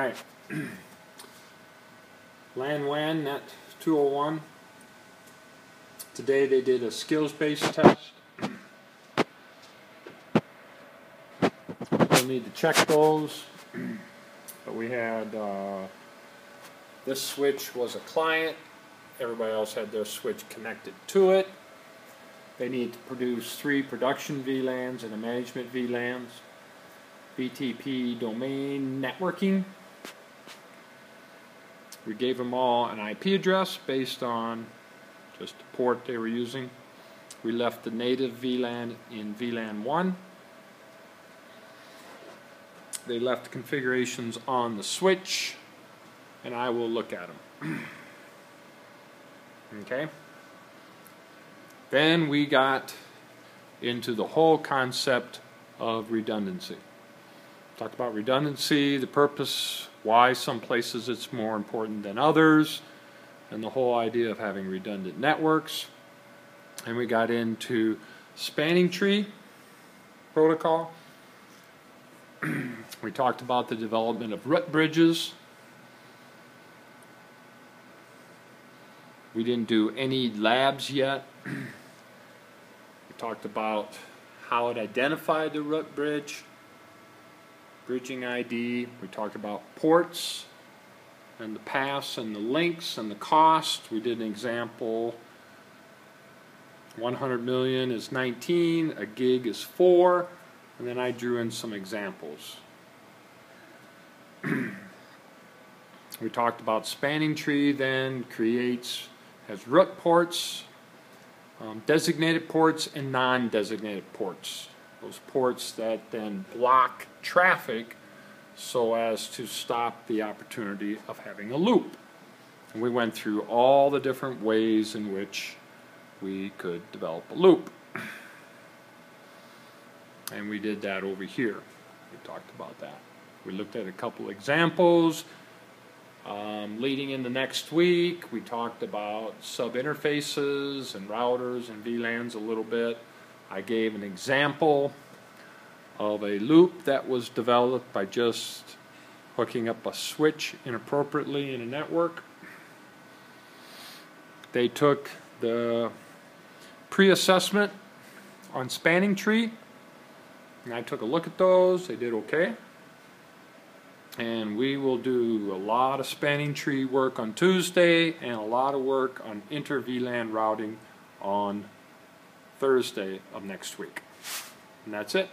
Alright, LAN WAN Net 201. Today they did a skills-based test. We'll need to check those, but we had this switch was a client, everybody else had their switch connected to it. They need to produce 3 production VLANs and a management VLANs. BTP domain networking. We gave them all an IP address based on just the port they were using. We left the native VLAN in VLAN 1. They left configurations on the switch, and I will look at them. Okay. Then we got into the whole concept of redundancy. Talked about redundancy, the purpose, why some places it's more important than others, and the whole idea of having redundant networks. And we got into spanning tree protocol. We talked about the development of root bridges. We didn't do any labs yet. We talked about how it identified the root bridge. Bridging ID, we talked about ports and the paths and the links and the cost. We did an example, 100 million is 19, a gig is 4, and then I drew in some examples. We talked about spanning tree then has root ports, designated ports and non-designated ports. Those ports that then block traffic so as to stop the opportunity of having a loop. And we went through all the different ways in which we could develop a loop. And we did that over here. We talked about that. We looked at a couple examples. Leading into next week, we talked about sub-interfaces and routers and VLANs a little bit. I gave an example of a loop that was developed by just hooking up a switch inappropriately in a network. They took the pre-assessment on spanning tree, and I took a look at those. They did okay. And we will do a lot of spanning tree work on Tuesday and a lot of work on inter-VLAN routing on Thursday of next week. And that's it.